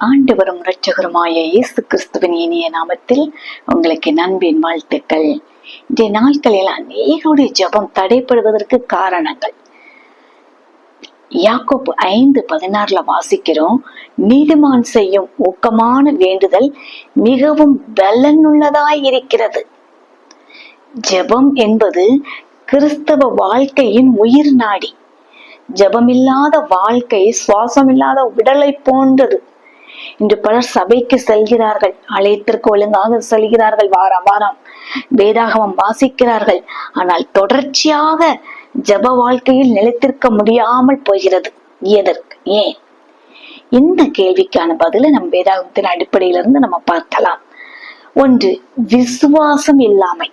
ஆண்டவரும் இரட்சகருமாய இயேசு கிறிஸ்துவின் இனிய நாமத்தில் உங்களுக்கு நண்பின் வாழ்த்துக்கள். இந்த நாட்களில் அநேகருடைய ஜெபம் தடைப்படுவதற்கு காரணங்கள். யாக்கோபு 5:16 வாசிக்கிறோம், நீதிமான் செய்யும் ஊக்கமான வேண்டுதல் மிகவும் பலனுள்ளதாய் இருக்கிறது. ஜெபம் என்பது கிறிஸ்தவ வாழ்க்கையின் உயிர் நாடி. ஜெபமில்லாத வாழ்க்கை சுவாசமில்லாத உடலை போன்றது. இன்று பலர் சபைக்கு செல்கிறார்கள், ஆலயத்திற்கு ஒழுங்காக செல்கிறார்கள், வாரம் வாரம் வேதாகமம் வாசிக்கிறார்கள். ஆனால் தொடர்ச்சியாக ஜெப வாழ்க்கையில் நிலைத்திருக்க முடியாமல் போகிறது. எதற்கு? ஏன்? இந்த கேள்விக்கான பதிலை நம் வேதாகமத்தின் அடிப்படையிலிருந்து நம்ம பார்க்கலாம். ஒன்று, விசுவாசம் இல்லாமை.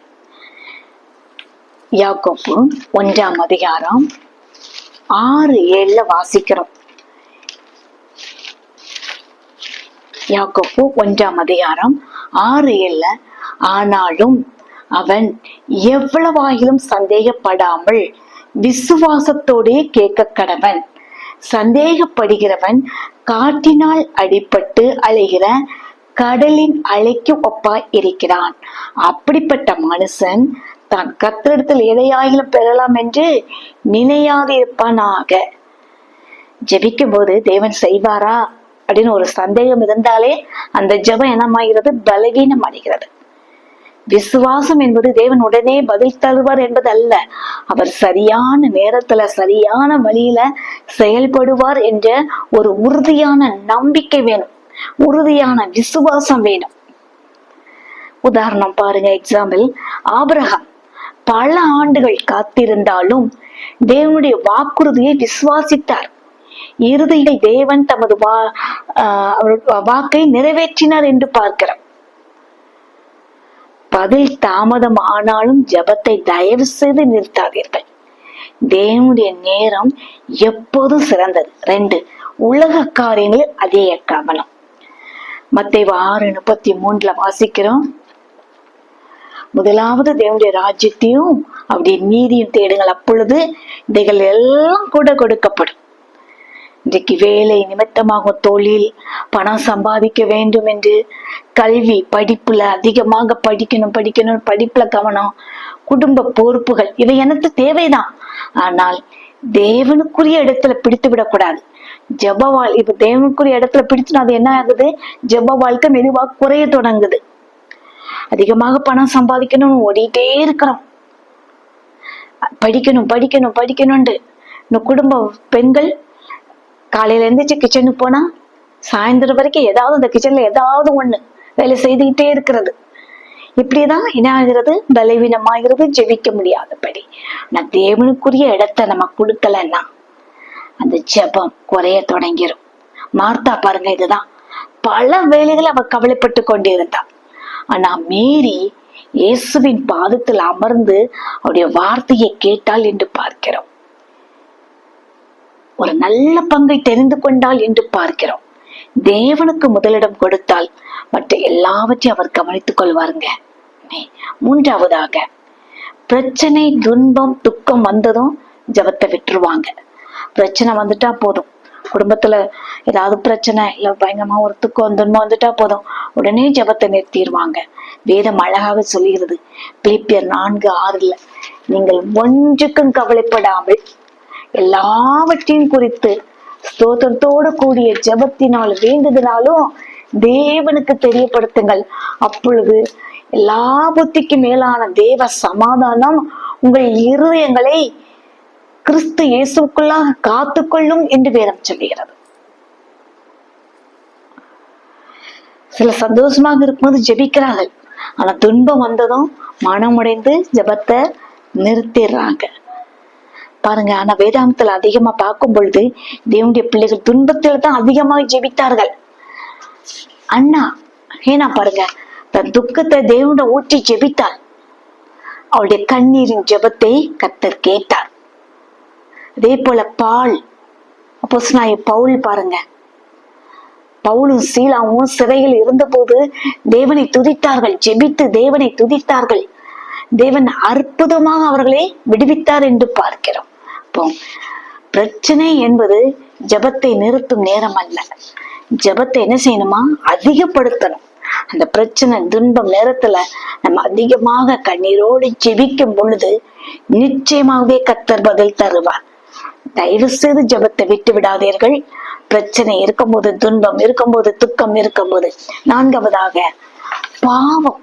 யாக்கோபு 1:6-7 வாசிக்கிறோம். யாக்கோபு 1:6-7 ஆனாலும் அவன் எவ்வளவாயிலும் சந்தேகப்படாமல் விசுவாசத்தோடே கேட்க கடவன். சந்தேகப்படுகிறவன் காற்றினால் அடிபட்டு அலைகிற கடலின் அலைக்கு ஒப்பாய் இருக்கிறான். அப்படிப்பட்ட மனுஷன் தான் கர்த்தரிடத்தில் எதையாயிலும் பெறலாம் என்று நினையாதிருப்பானாக. ஜெபிக்கும் போது தேவன் செய்வாரா அப்படின்னு ஒரு சந்தேகம் இருந்தாலே அந்த ஜெபம் என்னமாகிறது? பலவீனம் அடைகிறது. விசுவாசம் என்பது தேவன் உடனே பதில் தருவார் என்பது அல்ல. அவர் சரியான நேரத்துல சரியான வழியில செயல்படுவார் என்ற ஒரு உறுதியான நம்பிக்கை வேணும், உறுதியான விசுவாசம் வேணும். உதாரணம் பாருங்க, எக்ஸாம்பிள், ஆபிரகாம் பல ஆண்டுகள் காத்திருந்தாலும் தேவனுடைய வாக்குறுதியை விசுவாசித்தார். இறுதியில் தேவன் தமது வாக்கை நிறைவேற்றினார் என்று பார்க்கிறோம். பதில் தாமதம் ஆனாலும் ஜெபத்தை தயவு செய்து நிறுத்தாதீர்கள். தேவனுடைய நேரம் எப்போதும் சிறந்தது. 2, உலக காரியங்களில் அதிக கவனம். மத்தேயு 6:33 வாசிக்கிறோம், முதலாவது தேவனுடைய ராஜ்யத்தையும் அவருடைய நீதியும் தேடுங்கள், அப்பொழுது இதைகள் எல்லாம் கூட கொடுக்கப்படும். இன்றைக்கு வேலை நிமித்தமாக, தொழில், பணம் சம்பாதிக்க வேண்டும் என்று, கல்வி படிப்புல அதிகமாக படிக்கணும், படிப்புல கவனம், குடும்ப பொறுப்புகள், இவை எனக்கு தேவைதான். ஆனால் தேவனுக்குரிய இடத்துல பிடித்து விடக்கூடாது. இப்ப தேவனுக்குரிய இடத்துல பிடிச்சுனா அது என்ன ஆகுது? ஜெப வாழ்க்கை மெதுவாக குறைய தொடங்குது. அதிகமாக பணம் சம்பாதிக்கணும்னு ஓடிட்டே இருக்கிறோம். படிக்கணும்னு இந்த குடும்ப பெண்கள் காலையில எழுந்திரிச்சு கிச்சனுக்கு போனா சாயந்தரம் வரைக்கும் ஏதாவது அந்த கிச்சன்ல ஏதாவது ஒண்ணு வேலை செய்துக்கிட்டே இருக்கிறது. இப்படிதான் என்ன ஆகிறது? பலவீனமாகிறது, ஜெபிக்க முடியாதபடி. நான் தேவனுக்குரிய இடத்தை நம்ம கொடுக்கலன்னா அந்த ஜெபம் குறைய தொடங்கிரும். மார்த்தா பாருங்க, இதுதான் பல வேலைகளை அவ கவலைப்பட்டு கொண்டிருந்தான். ஆனா மேரி இயேசுவின் பாதத்தில் அமர்ந்து அவருடைய வார்த்தையை கேட்டாள் என்று பார்க்கிறோம். ஒரு நல்ல பங்கை தெரிந்து கொண்டாள் என்று பார்க்கிறோம். தேவனுக்கு முதலிடம் கொடுத்தால் மற்ற எல்லாவற்றையும் அவர் கவனித்துக் கொள்வாருங்க. 3வது, பிரச்சனை, துன்பம், துக்கம் வந்ததும் ஜெபத்தை விட்டுருவாங்க. பிரச்சனை வந்துட்டா போதும், குடும்பத்துல ஏதாவது பிரச்சனை இல்ல பயங்கரமா ஒரு துக்கம் துன்பம் வந்துட்டா போதும், உடனே ஜெபத்தை நிறுத்திடுவாங்க. வேதம் அழகாக சொல்லுகிறது, பிலிப்பியர் 4:6, நீங்கள் ஒன்றுக்கும் கவலைப்படாமல் எல்லாவற்றையும் குறித்து ஸ்தோத்திரத்தோடு கூடிய ஜெபத்தினால் வேண்டுதனாலும் தேவனுக்கு தெரியப்படுத்துங்கள். அப்பொழுது எல்லா புத்திக்கு மேலான தேவ சமாதானம் உங்கள் இருதயங்களை கிறிஸ்து இயேசுக்குள்ளாக காத்துக்கொள்ளும் என்று வேதம் சொல்லுகிறது. சில சந்தோஷமாக இருக்கும்போது ஜெபிக்கிறார்கள், ஆனா துன்பம் வந்ததும் மனமுடைந்து ஜெபத்தை நிறுத்திடுறாங்க பாருங்க. ஆனா வேதாந்தத்துல அதிகமா பார்க்கும் பொழுது தேவனுடைய பிள்ளைகள் துன்பத்துல தான் அதிகமாக ஜெபித்தார்கள். ஏன்னா பாருங்க, தன் துக்கத்தை தேவனுடைய ஊற்றி ஜெபித்தாள். அவளுடைய கண்ணீரின் ஜெபத்தை கர்த்தர் கேட்டார். அதே போல அப்போஸ்தலனாகிய பவுல் பாருங்க, பவுலும் சீலாவும் சிறையில் இருந்த போது தேவனை துதித்தார்கள், ஜெபித்து தேவனை துதித்தார்கள். தேவன் அற்புதமாக அவர்களை விடுவித்தார் என்று பார்க்கிறோம். பிரச்சனை என்பது ஜெபத்தை நிறுத்தும் நேரம் அல்ல. ஜெபத்தை என்ன செய்யணுமா? அதிகப்படுத்தணும். அந்த பிரச்சனை துன்பம் நேரத்துல நம்ம அதிகமாக கண்ணீரோடு ஜெபிக்கும் பொழுது நிச்சயமாகவே கர்த்தர் பதில் தருவார். தயவு செய்து ஜெபத்தை விட்டு விடாதீர்கள். பிரச்சனை இருக்கும்போது, துன்பம் இருக்கும்போது, துக்கம் இருக்கும்போது. நான்காவதாக, பாவம்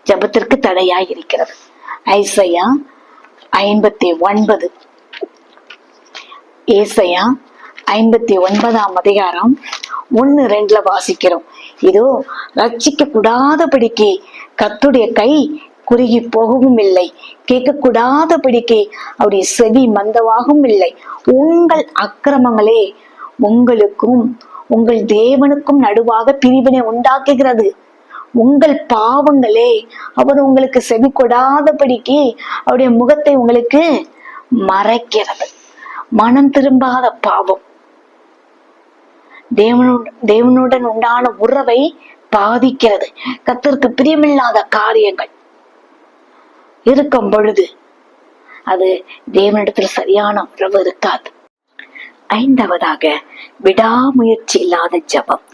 ஜெபத்திற்கு தடையாய் இருக்கிறது. ஐசையா 59, ஏசாயா 59ஆம் அதிகாரம் 1-2 வாசிக்கிறோம். இதோ ரட்சிக்க கூடாதபடிக்கு கர்த்தருடைய கை குறுகி போகவும் இல்லை, கேட்க கூடாதபடிக்கு அவருடைய செவி மந்தவாகவும் இல்லை. உங்கள் அக்கிரமங்களே உங்களுக்கும் உங்கள் தேவனுக்கும் நடுவாக பிரிவினை உண்டாக்குகிறது. உங்கள் பாவங்களே அவர் உங்களுக்கு செவி கொடாதபடிக்கு அவருடைய முகத்தை உங்களுக்கு மறைக்கிறது. மனம் திரும்பாத பாவம் தேவனுடன் உண்டான உறவை பாதிக்கிறது. கர்த்தருக்கு பிரியமில்லாத காரியங்கள் இருக்கும் பொழுது அது தேவனிடத்தில் சரியான உறவு இருக்காது. ஐந்தாவதாக, விடாமுயற்சி இல்லாத ஜெபம்.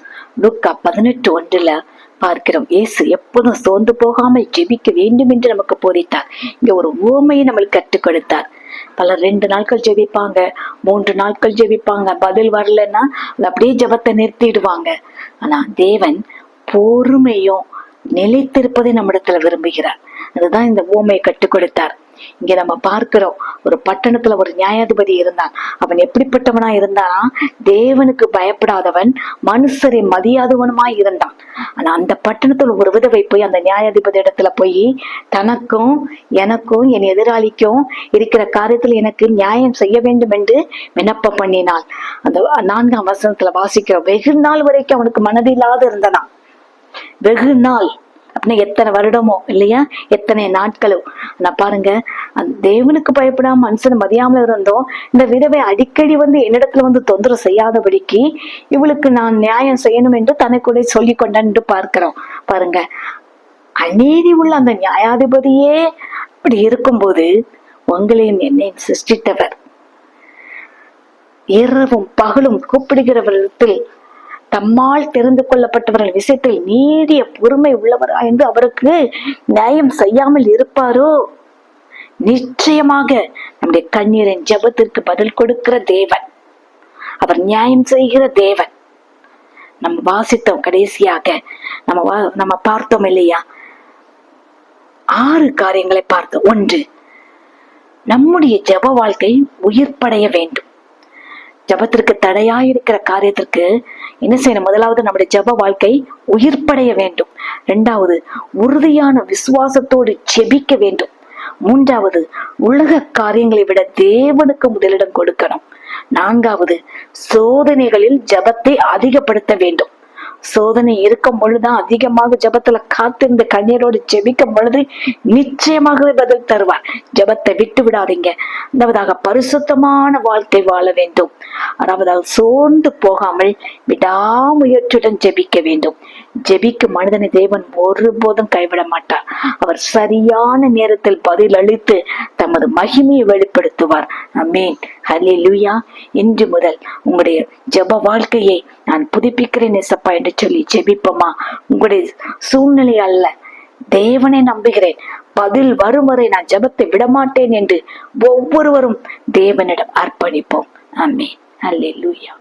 லூக்கா 18:1 பார்க்கிறோம். இயேசு எப்போதும் சோர்ந்து போகாமல் ஜெபிக்க வேண்டும் என்று நமக்கு போதித்தார். இங்க ஒரு உவமையை நம்மளுக்கு கற்றுக் கொடுத்தார். பலர் 2 நாட்கள் ஜெபிப்பாங்க, 3 நாட்கள் ஜெபிப்பாங்க, பதில் வரலன்னா அது அப்படியே ஜெபத்தை நிறுத்திடுவாங்க. ஆனா தேவன் பொறுமையும் நிலைத்திருப்பதை நம்மிடத்துல விரும்புகிறார். அதுதான் இந்த உவமையை கற்றுக் கொடுத்தார். இங்க நம்ம பார்க்கிறோம், ஒரு பட்டணத்துல ஒரு நியாயாதிபதி இருந்தான். அவன் எப்படிப்பட்டவனா இருந்தானா? தேவனுக்கு பயப்படாதவன், மனுஷரை மதியாதவனுமாய் இருந்தான். ஆனா அந்த பட்டணத்துல ஒரு விதவை போய் அந்த நியாயாதிபதி இடத்துல போய் தனக்கும் எனக்கும் என் எதிராளிக்கும் இருக்கிற காரியத்துல எனக்கு நியாயம் செய்ய வேண்டும் என்று விண்ணப்பம் பண்ணினாள். அந்த 4ஆம் வசனத்துல வாசிக்கிறோம், வெகு நாள் வரைக்கும் அவனுக்கு மனதில்லாத இருந்தனா. வெகு நாள் அப்படின்னா எத்தனை வருடமோ இல்லையா, எத்தனை நாட்களோ. நான் பாருங்க, அந்த தேவனுக்கு பயப்படாம மனுஷனை மதியாமல இருந்தோம். இந்த விதவை அடிக்கடி என்னிடத்துல தொந்தரவு செய்யாதபடிக்கு இவளுக்கு நான் நியாயம் செய்யணும் என்று தனக்குள்ளே சொல்லி கொண்டான்னு பார்க்கிறோம். பாருங்க, அநீதி உள்ள அந்த நியாயாதிபதியே அப்படி இருக்கும்போது உங்களையும் என்னையும் சிருஷ்டித்தவர் இரவும் பகலும் கூப்பிடுகிறவரிடத்தில் தம்மால் தெரிந்து கொள்ளப்பட்டவர்கள் விஷயத்தில் நீடிய பொறுமை உள்ளவரா என்று அவருக்கு நியாயம் செய்யாமல் இருப்பாரோ? நிச்சயமாக நம்முடைய கண்ணீரின் ஜெபத்திற்கு பதில் கொடுக்கிற தேவன், அவர் நியாயம் செய்கிற தேவன். நம்ம வாசித்தோம், கடைசியாக நம்ம பார்த்தோம் இல்லையா, 6 காரியங்களை பார்த்தோம். 1, நம்முடைய ஜெப வாழ்க்கை உயிர்ப்படைய வேண்டும். ஜெபத்திற்கு தடையாயிருக்கிற காரியத்திற்கு என்ன செய்யணும்? முதலாவது, நம்முடைய ஜெப வாழ்க்கை உயிர்ப்படைய வேண்டும். 2வது, உறுதியான விசுவாசத்தோடு ஜெபிக்க வேண்டும். 3வது, உலக காரியங்களை விட தேவனுக்கு முதலிடம் கொடுக்கணும். 4வது, சோதனைகளில் ஜெபத்தை அதிகப்படுத்த வேண்டும். சோதனை இருக்கும் பொழுதுதான் அதிகமாக ஜெபத்துல காத்திருந்த கண்ணீரோடு ஜெபிக்கும் பொழுது நிச்சயமாகவே பதில் தருவார். ஜெபத்தை விட்டு விடாதீங்க. அதாவது பரிசுத்தமான வாழ்க்கை வாழ வேண்டும். அதாவது சோர்ந்து போகாமல் விடாமுயற்சியுடன் ஜெபிக்க வேண்டும். ஜெபிக்கும் மனிதனை தேவன் ஒருபோதும் கைவிட மாட்டார். அவர் சரியான நேரத்தில் பதில் அளித்து தமது மகிமையை வெளிப்படுத்துவார். ஆமென், ஹல்லேலூயா. இன்று முதல் உங்களுடைய ஜெப வாழ்க்கையை நான் புதுப்பிக்கிறேன் ஏசப்பா என்று சொல்லி ஜெபிப்போமா? உங்களுடைய சூழ்நிலை அல்ல, தேவனை நம்புகிறேன், பதில் வரும் வரை நான் ஜெபத்தை விடமாட்டேன் என்று ஒவ்வொருவரும் தேவனிடம் அர்ப்பணிப்போம். ஆமென், ஹல்லேலூயா.